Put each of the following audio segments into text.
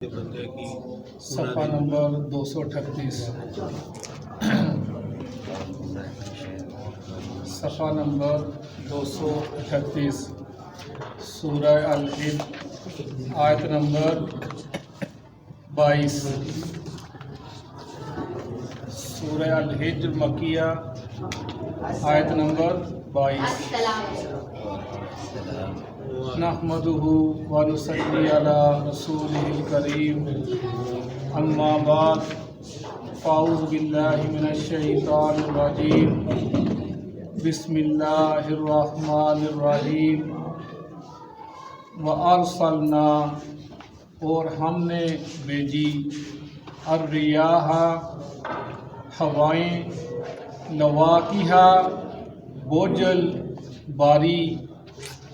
صفحہ نمبر 238 صفحہ نمبر 238 سورہ الحجر آیت نمبر 22۔ سورہ الحجر مکیہ آیت نمبر 22۔ نحمدہ ونصلی علی رسولہ الکریم، اما بعد، فاعوذ باللہ من الشیطان الرجیم، بسم اللہ الرحمن الرحیم۔ وَأَرْسَلْنَا، اور ہم نے بھیجی، الرِّيَاحَ ہوائیں، لواقحہ بوجھل باری،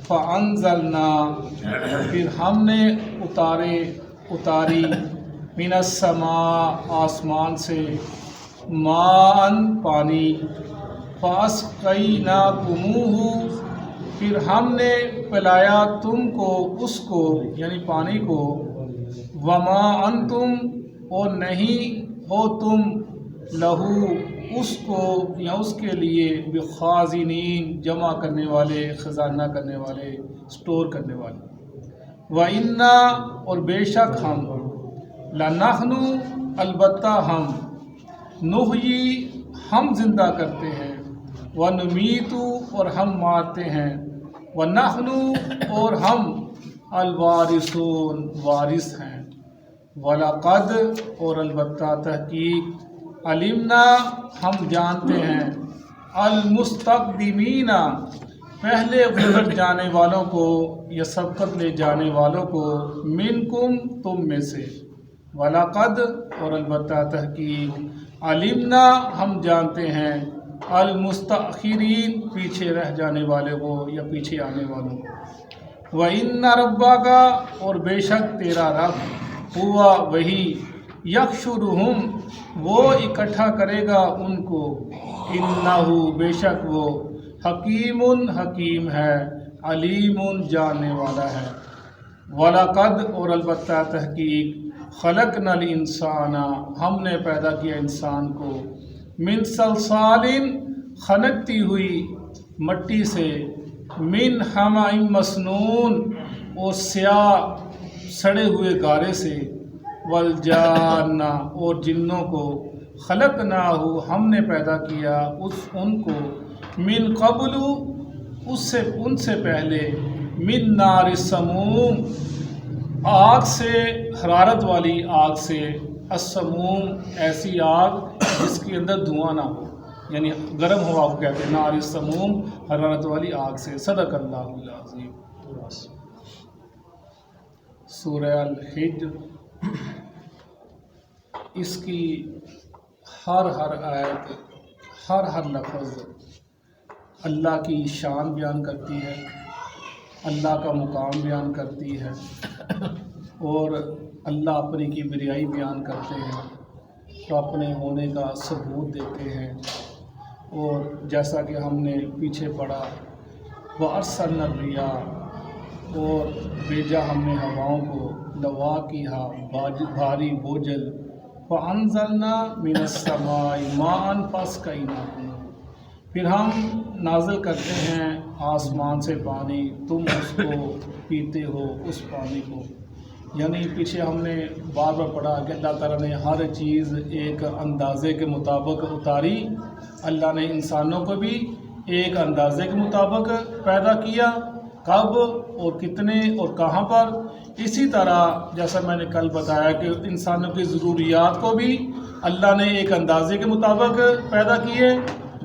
فَأَنزَلْنَا، پھر ہم نے اتاری، من السماء آسمان سے، ماءً پانی، فَأَسْقَيْنَاكُمُوهُ، پھر ہم نے پلایا تم کو اس کو یعنی پانی کو، وَمَا أَنْتُمْ، اور نہیں ہو تم، لہو اس کو یا اس کے لیے، بخازنین جمع کرنے والے، خزانہ کرنے والے، سٹور کرنے والے، وَإِنَّا، اور بے شک ہم، لَنَحْنُ، البتہ ہم، نحیی، ہم زندہ کرتے ہیں، وَنُمِیتُ، اور ہم مارتے ہیں، وَنَحْنُ، اور ہم، الوارثون، وارث ہیں، وَلَقَدْ، اور البتہ تحقیق، علمنا، ہم جانتے ہیں، المستقدمین، پہلے گزر جانے والوں کو یا سبقت لے جانے والوں کو، منکم، تم میں سے، وَلَقَدْ، اور البتہ تحقیق، علمنا، ہم جانتے ہیں، المستأخرین، پیچھے رہ جانے والے کو یا پیچھے آنے والوں کو، وَإِنَّ رَبَّكَ، اور بے شک تیرا رب، ہوا وہی، یحشرہم، وہ اکٹھا کرے گا ان کو، انہ، بے شک وہ، حکیم، حکیم ہے، علیم، جاننے والا ہے، وَلَقَدْ، اور البتہ تحقیق، خلقنا الانسان، ہم نے پیدا کیا انسان کو، من صلصال، خنکتی ہوئی مٹی سے، من حمأ مسنون، اور سیاہ سڑے ہوئے گارے سے، والجان، اور جنوں کو، خلقناہ، ہم نے پیدا کیا ان کو، من قبل، ان سے پہلے، من نار السموم، آگ سے، حرارت والی آگ سے، السموم، ایسی آگ جس کے اندر دھواں نہ ہو، یعنی گرم ہوا کو کہتے ہیں، نار السموم، حرارت والی آگ سے۔ صدق اللہ العظیم۔ سورہ الحجر، اس کی ہر آیت، ہر لفظ اللہ کی شان بیان کرتی ہے، اللہ کا مقام بیان کرتی ہے، اور اللہ اپنی کبریائی بیان کرتے ہیں، تو اپنے ہونے کا ثبوت دیتے ہیں۔ اور جیسا کہ ہم نے پیچھے پڑھا، وَأَرْسَلْنَا الرِّيَاحَ، اور بھیجا ہم نے ہواؤں کو، لواقحہ بھاری بوجھل، فَأَنزَلْنَا مِنَ السَّمَاءِ مَاءً فَأَسْقَيْنَاكُمُوهُ، پھر ہم نازل کرتے ہیں آسمان سے پانی، تم اس کو پیتے ہو، اس پانی کو، یعنی پیچھے ہم نے بار بار پڑھا کہ اللہ تعالیٰ نے ہر چیز ایک اندازے کے مطابق اتاری، اللہ نے انسانوں کو بھی ایک اندازے کے مطابق پیدا کیا، کب اور کتنے اور کہاں پر، اسی طرح جیسا میں نے کل بتایا کہ انسانوں کی ضروریات کو بھی اللہ نے ایک اندازے کے مطابق پیدا کیے،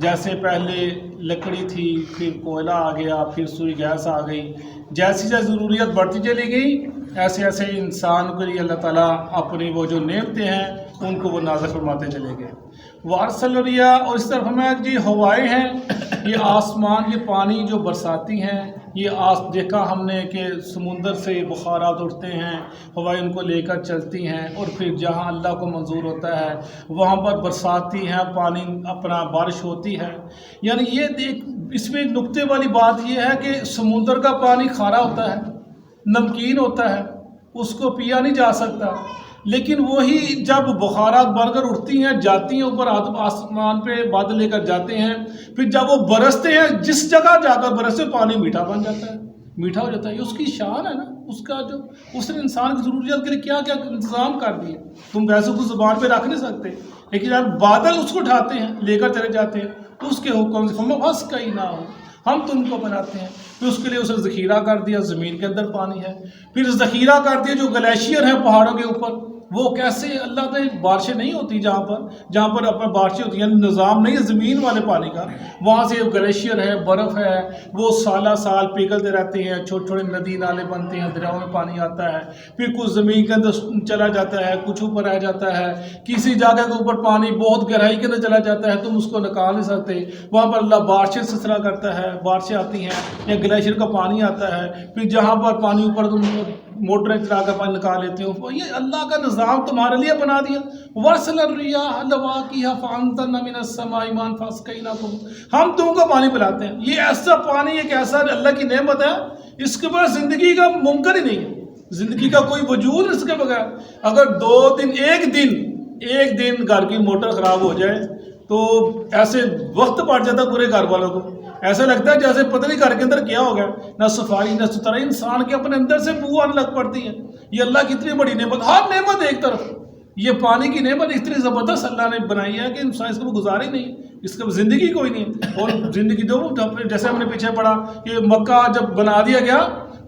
جیسے پہلے لکڑی تھی، پھر کوئلہ آ گیا، پھر سوئی گیس آ گئی، جیسی ضروریات بڑھتی چلی گئی، ایسے انسان کے لیے اللہ تعالیٰ اپنی وہ جو نعمتیں ہیں ان کو وہ نازل فرماتے چلے گئے۔ وَأَرْسَلَ الرِّيَاحَ، اور اس طرف ہمیں جی ہوائیں ہیں، یہ آسمان، یہ پانی جو برساتی ہیں، یہ دیکھا ہم نے کہ سمندر سے بخارات اٹھتے ہیں، ہوائیں ان کو لے کر چلتی ہیں، اور پھر جہاں اللہ کو منظور ہوتا ہے وہاں پر برساتی ہیں، پانی اپنا بارش ہوتی ہے۔ یعنی یہ اس میں نکتے والی بات یہ ہے کہ سمندر کا پانی کھارا ہوتا ہے، نمکین ہوتا ہے، اس کو پیا نہیں جا سکتا، لیکن وہی جب بخارات بن کر اٹھتی ہیں، جاتی ہیں اوپر آسمان پہ بادل لے کر جاتے ہیں، پھر جب وہ برستے ہیں جس جگہ جا کر برستے پانی میٹھا بن جاتا ہے، میٹھا ہو جاتا ہے. یہ اس کی شان ہے نا، اس کا جو اس نے انسان کی ضروریات کے لیے کیا کیا انتظام کر دیے. تم ویسے کو زبان پہ رکھ نہیں سکتے، لیکن جب بادل اس کو اٹھاتے ہیں لے کر چلے جاتے ہیں تو اس کے حکم سے بس کہیں نہ ہو، ہم تم کو بناتے ہیں. پھر اس کے لیے اسے ذخیرہ کر دیا، زمین کے اندر پانی ہے. پھر ذخیرہ کر دیا جو گلیشیئر ہیں پہاڑوں کے اوپر، وہ کیسے اللہ نے بارشیں نہیں ہوتی جہاں پر اپنا بارشیں ہوتی ہیں، نظام نہیں ہے زمین والے پانی کا، وہاں سے گلیشیئر ہے، برف ہے، وہ سالہ سال پگھلتے رہتے ہیں، چھوٹے چھوٹے ندی نالے بنتے ہیں، دریاؤں میں پانی آتا ہے. پھر کچھ زمین کے اندر چلا جاتا ہے، کچھ اوپر آ جاتا ہے، کسی جگہ کے اوپر پانی بہت گہرائی کے اندر چلا جاتا ہے، تم اس کو نکال نہیں سکتے، وہاں پر اللہ بارشیں سلسلہ کرتا ہے، بارشیں آتی ہیں یا گلیشیئر کا پانی آتا ہے. پھر جہاں پر پانی اوپر تم موٹریں چلا کر پانی نکال لیتے ہو، یہ اللہ کا نظام تمہارے لیے بنا دیا. وَرْسَلَ الرِّيَاحَ لَوَاقِحَ فَأَنزَلْنَا مِنَ السَّمَاءِ مَاءً فَأَسْقَيْنَاكُمْ. ہم تم کو پانی پلاتے ہیں. یہ ایسا پانی ایک ایسا اللہ کی نعمت ہے، اس کے بعد زندگی کا ممکن ہی نہیں ہے، زندگی کا کوئی وجود اس کے بغیر. اگر ایک دن گھر کی موٹر خراب ہو جائے تو ایسے وقت پڑ جاتا پورے گھر والوں کو، ایسا لگتا ہے جیسے پتہ نہیں گھر کے اندر کیا ہو گیا، نہ صفائی نہ ستھرائی، انسان کے اپنے اندر سے بو آنے لگ پڑتی ہے. یہ اللہ کی اتنی بڑی نعمت، ہر نعمت ایک طرف، یہ پانی کی نعمت اتنی زبردست اللہ نے بنائی ہے کہ انسان اس کو گزار ہی نہیں، اس کا زندگی کوئی نہیں ہے. اور زندگی جو جیسے ہم نے پیچھے پڑھا کہ مکہ جب بنا دیا گیا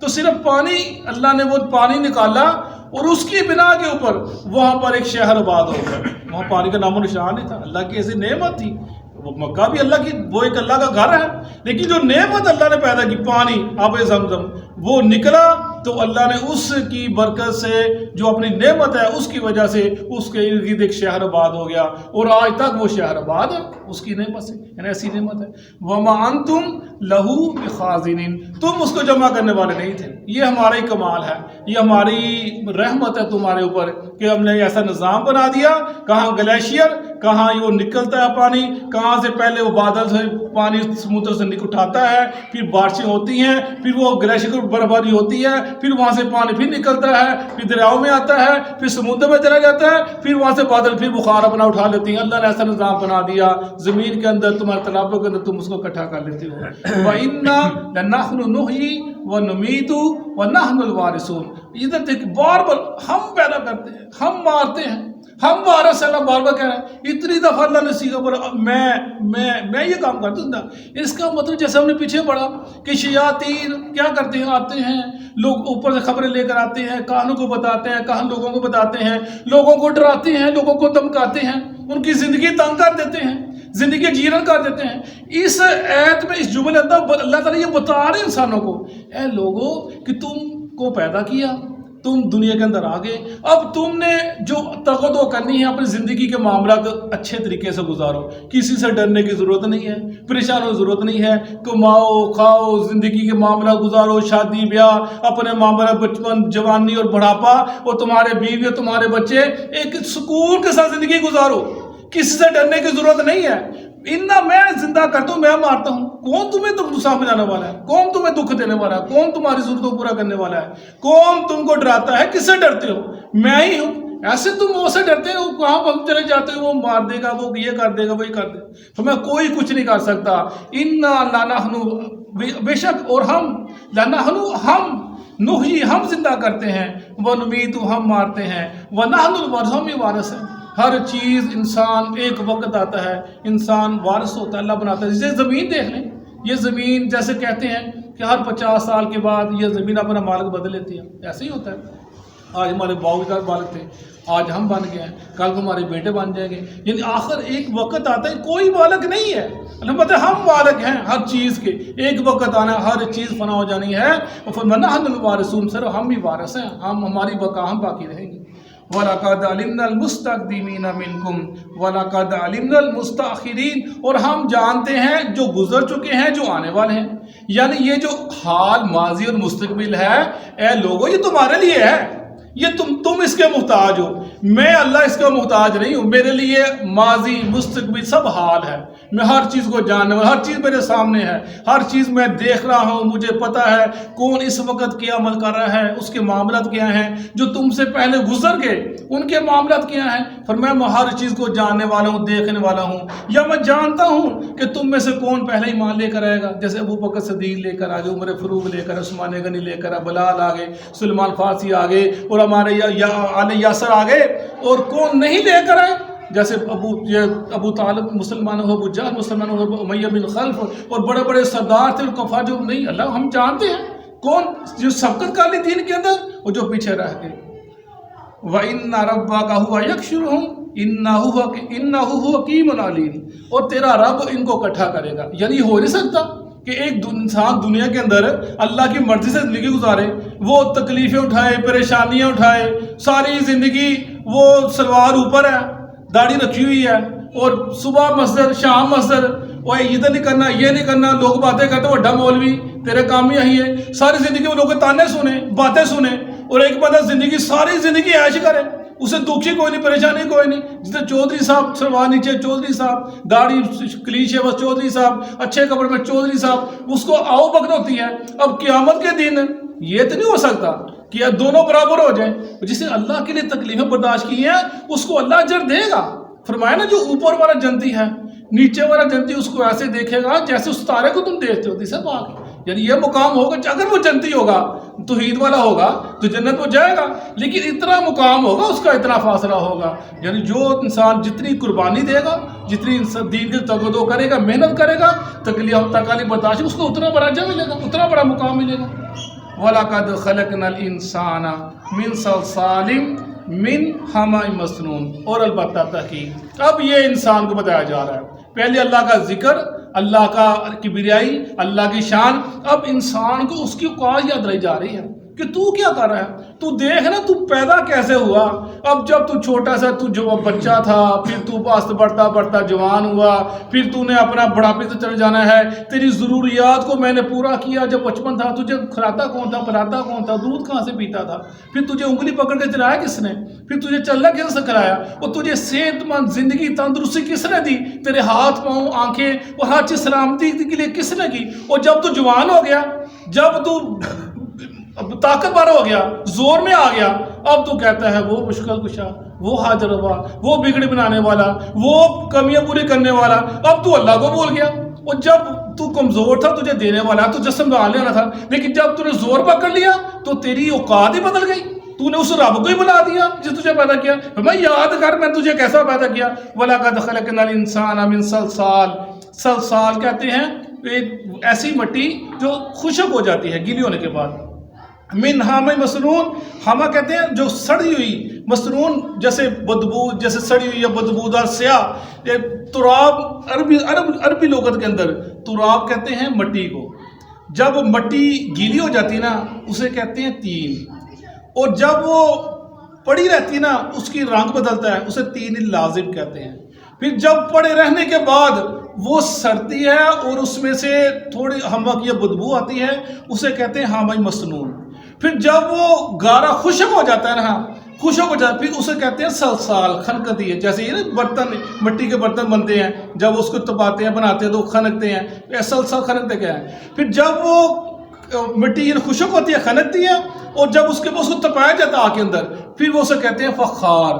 تو صرف پانی، اللہ نے وہ پانی نکالا اور اس کی بنا کے اوپر وہاں پر ایک شہر آباد ہو گیا. وہاں پانی کا نام و نشان نہیں تھا، اللہ کی ایسی نعمت تھی. وہ مکہ بھی اللہ کی، وہ ایک اللہ کا گھر ہے، لیکن جو نعمت اللہ نے پیدا کی، پانی آب زمزم، وہ نکلا تو اللہ نے اس کی برکت سے جو اپنی نعمت ہے اس کی وجہ سے اس کے ارد گرد ایک شہر آباد ہو گیا، اور آج تک وہ شہر آباد ہے اس کی نعمت سے. یعنی ایسی نعمت ہے. وَمَا أَنْتُمْ لَهُ بِخَازِنِينَ. تم اس کو جمع کرنے والے نہیں تھے. یہ ہمارا ہی کمال ہے، یہ ہماری رحمت ہے تمہارے اوپر کہ ہم نے ایسا نظام بنا دیا. کہاں گلیشیئر، کہاں وہ نکلتا ہے پانی، کہاں سے پہلے وہ بادل سے پانی سمندر سے اٹھاتا ہے، پھر بارشیں ہوتی ہیں، پھر وہ گلیشیئر پر برف باری ہوتی ہے، پھر وہاں سے پانی پھر نکلتا ہے، پھر دریاؤں میں آتا ہے، پھر سمندر میں چلا جاتا ہے، پھر وہاں سے بادل پھر بخار اپنا اٹھا لیتے ہیں. اللہ نے ایسا نظام بنا دیا زمین کے اندر، تمہارے تالابوں کے اندر تم اس کو اکٹھا کر لیتے ہو. وَإِنَّا لَنَحْنُ نُحْيِي وَنُمِيتُ وَنَحْنُ الْوَارِثُونَ. ادھر دیکھ، بار بار ہم پیدا کرتے ہیں، ہم مارتے ہیں، ہم وارث ہیں. اللہ بار بار کہہ رہے ہیں، اتنی دفعہ اللہ نے سیکھا بولا میں یہ کام کرتا ہوں. اس کا مطلب جیسے ہم نے پیچھے پڑھا کہ شیاطین کیا کرتے ہیں، آتے ہیں، لوگ اوپر سے خبریں لے کر آتے ہیں، کہانوں کو بتاتے ہیں، کہاں لوگوں کو بتاتے ہیں، لوگوں کو ڈراتے ہیں، لوگوں کو دمکاتے ہیں، ان کی زندگی تنگ کر دیتے ہیں، زندگی جیرن کر دیتے ہیں. اس ایت میں، اس جملے اندر اللہ تعالیٰ یہ بتا رہے ہیں انسانوں کو، اے لوگوں کہ تم کو پیدا کیا، تم دنیا کے اندر آگے، اب تم نے جو تقدو کرنی ہے اپنی زندگی کے معاملات اچھے طریقے سے گزارو. کسی سے ڈرنے کی ضرورت نہیں ہے، پریشان ہونے کی ضرورت نہیں ہے. کماؤ کھاؤ، زندگی کے معاملات گزارو، شادی بیاہ، اپنے معاملات، بچپن، جوانی اور بڑھاپا، اور تمہارے بیوی اور تمہارے بچے، ایک سکون کے ساتھ زندگی گزارو. کسی سے ڈرنے کی ضرورت نہیں ہے. میں زندہ کرتا ہوں، میں مارتا ہوں. کون تمہیں دکھ سمجھانے والا ہے؟ کون تمہیں دکھ دینے والا ہے؟ کون تمہاری ضرورتوں کو پورا کرنے والا ہے؟ کون تم کو ڈراتا ہے؟ کس سے ڈرتے ہو؟ میں ہی ہوں. ایسے تم وہ سے ڈرتے ہو، کہاں ہم چلے جاتے ہو، وہ مار دے گا، وہ یہ کر دے گا، وہ یہ کر دے گا. تو میں کوئی کچھ نہیں کر سکتا. انا لنحن، بے شک، اور ہم، لنحن، ہم، نحیی، ہم زندہ کرتے ہیں، ونمیت، ہم مارتے ہیں، ونحن الوارث، ہم ہی وارث ہیں. ہر چیز، انسان ایک وقت آتا ہے انسان وارث ہوتا ہے، اللہ بناتا ہے. جیسے زمین دیکھ لیں، یہ زمین جیسے کہتے ہیں کہ ہر 50 سال کے بعد یہ زمین اپنا مالک بدل لیتی ہے، ایسے ہی ہوتا ہے. آج ہمارے باؤ کے مالک تھے، آج ہم بن گئے ہیں، کل کو ہمارے بیٹے بن جائیں گے. یعنی آخر ایک وقت آتا ہے، کوئی مالک نہیں ہے، البتہ ہم مالک ہیں ہر چیز کے. ایک وقت آنا ہے، ہر چیز فنا ہو جانی ہے. وَنَحْنُ الْوَارِثُونَ، سر ہم ہی وارث ہیں، ہماری بقا، ہم باقی رہیں گے. وَلَقَدْ عَلِمْنَا الْمُسْتَقْدِمِينَ مِنْكُمْ وَلَقَدْ عَلِمْنَا الْمُسْتَأْخِرِينَ، اور ہم جانتے ہیں جو گزر چکے ہیں، جو آنے والے ہیں. یعنی یہ جو حال، ماضی اور مستقبل ہے، اے لوگوں، یہ تمہارے لیے ہے. یہ تم اس کے محتاج ہو، میں اللہ اس کا محتاج نہیں ہوں، میرے لیے ماضی مستقبل سب حال ہے، میں ہر چیز کو جاننے والا، ہر چیز میرے سامنے ہے، ہر چیز میں دیکھ رہا ہوں، مجھے پتہ ہے کون اس وقت کیا عمل کر رہا ہے، اس کے معاملات کیا ہیں، جو تم سے پہلے گزر گئے ان کے معاملات کیا ہیں، پھر میں ہر چیز کو جاننے والا ہوں، دیکھنے والا ہوں، یا میں جانتا ہوں کہ تم میں سے کون پہلے ایمان لے کر آئے گا، جیسے ابو بکر صدیق لے کر آگے، عمر فاروق لے کر، عثمان غنی لے کر، بلال آگے، سلمان فارسی آگے، اور ہمارے آل یاسر آگے، اور کون نہیں لے کر آئے، جیسے ابو طالب مسلمان ہو، ابو جہل مسلمان ہو، امیہ بن خلف، اور بڑے بڑے سردار تھے اور کفار جو نہیں، اللہ ہم جانتے ہیں کون جو سبقت کر لی دین کے اندر، اور جو پیچھے رہ گئے۔ وَإِنَّ رَبَّكَ هُوَ يَحْشُرُهُمْ إِنَّهُ هُوَ حَكِيمٌ عَلِيمٌ، اور تیرا رب ان کو اکٹھا کرے گا، یعنی ہو نہیں سکتا کہ ایک انسان دنیا کے اندر اللہ کی مرضی سے زندگی گزارے، وہ تکلیفیں اٹھائے، پریشانیاں اٹھائے، ساری زندگی وہ سلوار اوپر ہے، داڑھی رکھی ہوئی ہے، اور صبح مسجد شام مسجد، وہ ادھر نہیں کرنا یہ نہیں کرنا، لوگ باتیں کرتے ہیں، بڑا مولوی تیرے کام ہی یہی ہے، ساری زندگی وہ لوگ تانے سنے، باتیں سنے، اور ایک بندہ زندگی ساری زندگی عیش کرے، اسے دکھی کوئی نہیں، پریشانی کوئی نہیں، جیسے چودھری صاحب سلوار نیچے چودھری صاحب، داڑھی کلیچے بس چودھری صاحب، اچھے کپڑے میں چودھری صاحب، اس کو آؤ بکر ہوتی ہے۔ اب قیامت کے دن یہ تو نہیں ہو سکتا کہ دونوں برابر ہو جائیں، جسے اللہ کے لیے تکلیفیں برداشت کی ہیں اس کو اللہ اجر دے گا۔ فرمایا نا جو اوپر والا جنتی ہے نیچے والا جنتی اس کو ایسے دیکھے گا جیسے اس تارے کو تم دیکھتے ہو، تیسرا پاک، یعنی یہ مقام ہوگا، اگر وہ جنتی ہوگا توحید والا ہوگا تو جنت وہ جائے گا، لیکن اتنا مقام ہوگا اس کا، اتنا فاصلہ ہوگا، یعنی جو انسان جتنی قربانی دے گا، جتنی دین کے تگدو کرے گا، محنت کرے گا، تکالیف برداشت، اس کو اتنا بڑا اجر ملے گا، اتنا بڑا مقام ملے گا۔ وَلَقَدْ خَلَقْنَا الْإِنسَانَ مِنْ صَلْصَالٍ مِنْ حَمَإٍ مَسْنُونٍ، اور البتہ تحقیق اب یہ انسان کو بتایا جا رہا ہے، پہلے اللہ کا ذکر، اللہ کا کبریائی، اللہ کی شان، اب انسان کو اس کی اوقات یاد رہی جا رہی ہے کہ تو کیا کر رہا ہے، تو دیکھ نا تو پیدا کیسے ہوا، اب جب تو چھوٹا سا تو جو بچہ تھا، پھر تو پاس بڑھتا بڑھتا جوان ہوا، پھر تو نے اپنا بڑھاپے سے چل جانا ہے، تیری ضروریات کو میں نے پورا کیا، جب بچپن تھا تجھے کھلاتا کون تھا، پلاتا کون تھا، دودھ کہاں سے پیتا تھا، پھر تجھے انگلی پکڑ کے چلایا کس نے، پھر تجھے چلنا کس نے کرایا، اور تجھے صحت مند زندگی تندرستی کس نے دی، تیرے ہاتھ پاؤں آنکھیں اور ہر چیز سلامتی کے لیے کس نے کی، اور جب تو جوان ہو گیا، جب تو اب طاقتور ہو گیا، زور میں آ گیا، اب تو کہتا ہے وہ مشکل کشا، وہ حاضر ہوا، وہ بگڑی بنانے والا، وہ کمیاں پوری کرنے والا، اب تو اللہ کو بھول گیا، اور جب تو کمزور تھا تجھے دینے والا تو جسم ڈال لینا تھا، لیکن جب تو نے زور پکڑ لیا تو تیری اوقات ہی بدل گئی، تو نے اس رب کو ہی بلا دیا جس تجھے پیدا کیا۔ میں یاد کر میں تجھے کیسا پیدا کیا، وَلَقَدْ خَلَقْنَا الْإِنسَانَ مِنْ صَلْصَالٍ، صلصال کہتے ہیں ایک ایسی مٹی جو خشک ہو جاتی ہے گیلی ہونے کے بعد، من حَمَإٍ مَسْنُونٍ، حما کہتے ہیں جو سڑی ہوئی، مسنون جیسے بدبو، جیسے سڑی ہوئی یا بدبودار سیاہ، تراب، عربی لغت کے اندر تراب کہتے ہیں مٹی کو، جب مٹی گیلی ہو جاتی ہے نا اسے کہتے ہیں تین، اور جب وہ پڑی رہتی ہے نا اس کی رنگ بدلتا ہے، اسے تین لازم کہتے ہیں، پھر جب پڑے رہنے کے بعد وہ سڑتی ہے اور اس میں سے تھوڑی ہما کی بدبو آتی ہے، اسے کہتے ہیں حَمَإٍ مَسْنُون، پھر جب وہ گارا خشک ہو جاتا ہے نا، خشک ہو جاتا ہے، پھر اسے کہتے ہیں صلصال، خنکتی ہے، جیسے یہ نا برتن مٹی کے برتن بنتے ہیں، جب اس کو تپاتے ہیں بناتے ہیں تو خنکتے ہیں، صلصال خنکتے کیا ہے، پھر جب وہ مٹی خشک ہوتی ہے خنکتی ہے، اور جب اس کے بعد اس کو تپایا جاتا ہے آگ کے اندر، پھر وہ اسے کہتے ہیں فخار،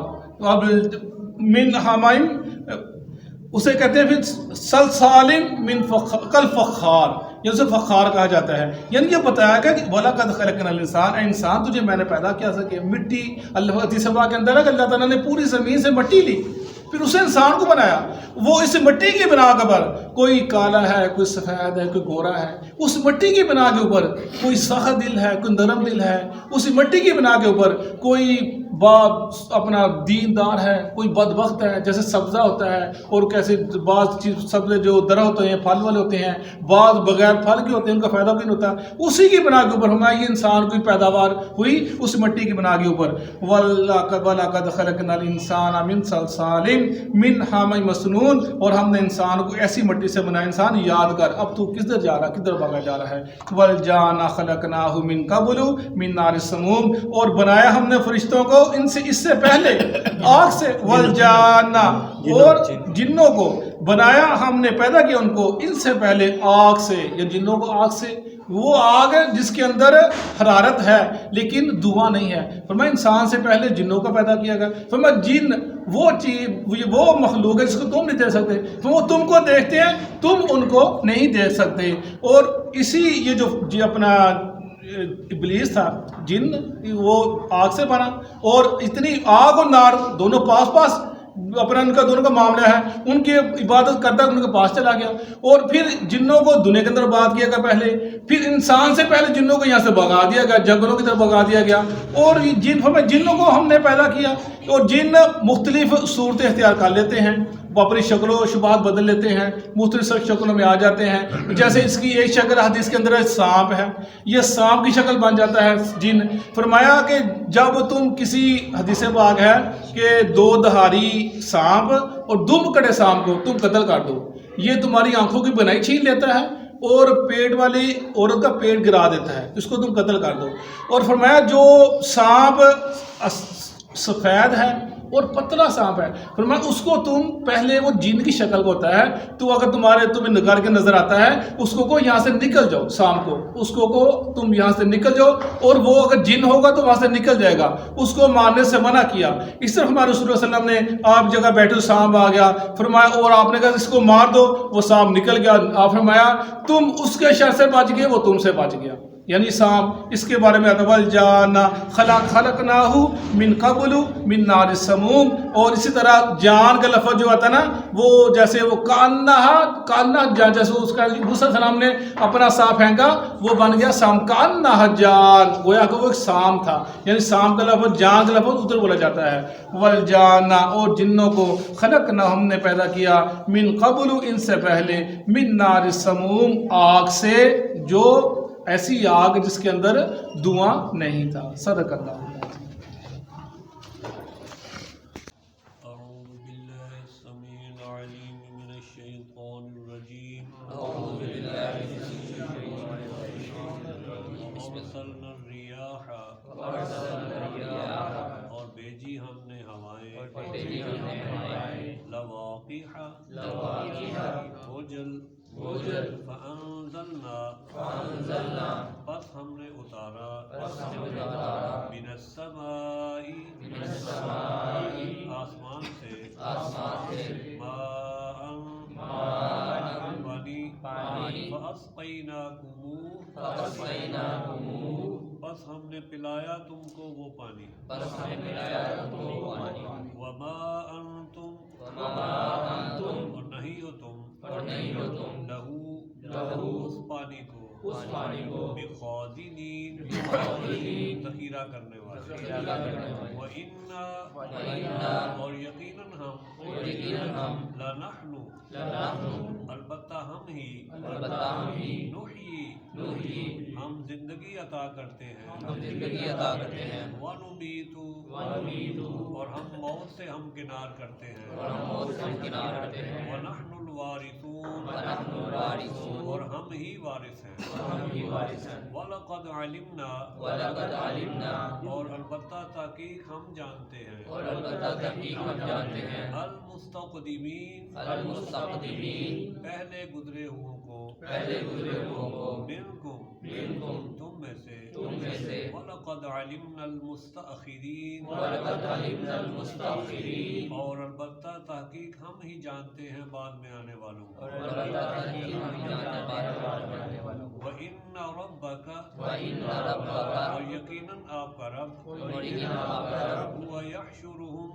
اب من حَمَإٍ اسے کہتے ہیں پھر صلصال من کالفخار، یہ اسے فخار کہا جاتا ہے، یعنی یہ بتایا گیا کہ وَلَقَدْ خَلَقْنَا الْإِنسَانَ، اے انسان تجھے میں نے پیدا کیا سکے، مٹی، اللہ حدیث پاک کے اندر ہے کہ اللہ تعالیٰ نے پوری زمین سے مٹی لی، پھر اسے انسان کو بنایا، وہ اس مٹی کی بنا کے پر کوئی کالا ہے، کوئی سفید ہے، کوئی گورا ہے، اس مٹی کی بنا کے اوپر کوئی سخت دل ہے، کوئی نرم دل ہے، اس مٹی کی بنا کے اوپر کوئی اپنا دیندار ہے، کوئی بدبخت ہے، جیسے سبزہ ہوتا ہے، اور کیسے بعض چیز سبزے جو درخت ہوتے ہیں پھل والے ہوتے ہیں، بعض بغیر پھل کے ہوتے ہیں ان کا فائدہ بھی نہیں ہوتا، اسی کی بنا کے اوپر ہماری انسان کی پیداوار ہوئی اس مٹی کی بنا کے اوپر، وَلَقَدْ خَلَقْنَا الْإِنسَانَ مِنْ صَلْصَالٍ مِنْ حَمَإٍ مَسْنُونٍ، اور ہم نے انسان کو ایسی مٹی مٹی سے بنا انسان یاد کر اب تو کدھر جا رہا کدھر بھاگا جا رہا ہے. والجان خلقناہ من قبل من نار السموم اور بنایا ہم نے فرشتوں کو اس سے پہلے آگ سے. والجان اور جنوں کو بنایا ہم نے پیدا کیا ان کو ان سے پہلے آگ سے یا جنوں کو آگ سے. وہ آگ جس کے اندر حرارت ہے لیکن دھواں نہیں ہے. فرمایا انسان سے پہلے جنوں کا پیدا کیا گیا. فرمایا جن وہ چیز وہ مخلوق ہے جس کو تم نہیں دیکھ سکتے. وہ تم کو دیکھتے ہیں تم ان کو نہیں دیکھ سکتے. اور اسی یہ جو اپنا ابلیس تھا جن وہ آگ سے بنا اور اتنی آگ اور نار دونوں پاس پاس اپنا ان کا دونوں کا معاملہ ہے. ان کی عبادت کرتا ان کے پاس چلا گیا اور پھر جنوں کو دنیا کے اندر بات کیا گیا پہلے. پھر انسان سے پہلے جنوں کو یہاں سے بھگا دیا گیا جنگلوں کی طرف بھگا دیا گیا. اور جنوں کو ہم نے پیدا کیا اور جن مختلف صورتیں اختیار کر لیتے ہیں. وہ اپنی شکل و شبہات بدل لیتے ہیں مختلف شکلوں میں آ جاتے ہیں. جیسے اس کی ایک شکل حدیث کے اندر سانپ ہے یہ سانپ کی شکل بن جاتا ہے جن. فرمایا کہ جب تم کسی حدیث پاک ہے کہ 2 دہاڑی سانپ اور 2 کڑے سانپ کو تم قتل کر دو یہ تمہاری آنکھوں کی بنائی چھین لیتا ہے اور پیٹ والی عورت کا پیٹ گرا دیتا ہے اس کو تم قتل کر دو. اور فرمایا جو سانپ سفید ہے اور پتلا سانپ ہے فرمایا اس کو تم پہلے وہ جن کی شکل ہوتا ہے تو اگر تمہیں نگار کے نظر آتا ہے اس کو یہاں سے نکل جاؤ سانپ کو اس کو تم یہاں سے نکل جاؤ اور وہ اگر جن ہوگا تو وہاں سے نکل جائے گا. اس کو مارنے سے منع کیا. اس طرح ہمارے رسول اللہ علیہ وسلم نے آپ جگہ بیٹھے سانپ آ گیا فرمایا اور آپ نے کہا اس کو مار دو وہ سانپ نکل گیا. آپ فرمایا تم اس کے شر سے بچ گئے وہ تم سے بچ گیا. یعنی سانپ اس کے بارے میں آتا والجان خلقناہ من قبل من نار السموم. اور اسی طرح جان کا لفظ جو آتا ہے نا وہ جیسے وہ کانہ جان جیسے اس کا موسیٰ السلام نے اپنا سانپ پھینکا وہ بن گیا سانپ کانہ جان گویا کہ وہ ایک سانپ تھا. یعنی سانپ کا لفظ جان کا لفظ ادھر بولا جاتا ہے. والجان اور جنوں کو خلقنا ہم نے پیدا کیا من قبل ان سے پہلے من نار السموم آگ سے جو ایسی آگ جس کے اندر دھواں نہیں تھا. صدق اللہ. اعوذ باللہ السمیع العلیم من الشیطان الرجیم. وارسلنا الریاح اور بھیجی ہم نے ہوائیں لواقح بھوجل فانزلنا پس ہم نے اتارا من السماء آسمان سے پانی فاسقیناکموہ پس ہم نے پلایا تم کو وہ پانی. وما انتم اور نہیں ہو تم لہو اس پانی کو بخازنین ذخیرہ کرنے والے. وَإِنَّا اور یقیناً ہم لَنَحْنُ البتہ ہم ہی نحیی ہم زندگی عطا کرتے ہیں وَنُمِیتُ اور ہم موت سے ہم کنار کرتے ہیں وَنَحْنُ الوارثون اور ہم ہی وارث ہیں. وَلَقَدْ عَلِمْنَا اور البتہ تحقیق ہم جانتے ہیں المستقدمین پہلے گزرے ہوں کو منکم تم میں سے وَلَقَدْ عَلِمْنَا الْمُسْتَأْخِرِينَ اور البتہ تحقیق ہم ہی جانتے ہیں بعد میں آنے والوں کو. وَإِنَّ رَبَّكَ اور یقیناً آپ کا رب هُوَ يَحْشُرُهُمْ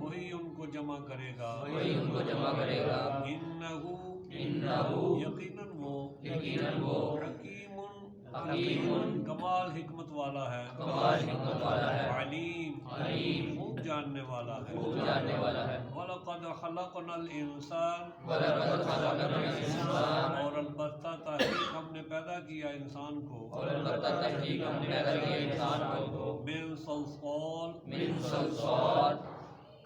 وہی ان کو جمع کرے گا. إِنَّهُ یقیناً وہ حکیم کمال حکمت والا ہے علیم خوب جاننے والا ہے. وَلَقَدْ خَلَقْنَا الْإِنسَانَ اور البتہ تحقیق ہم نے پیدا کیا انسان کو من صلصال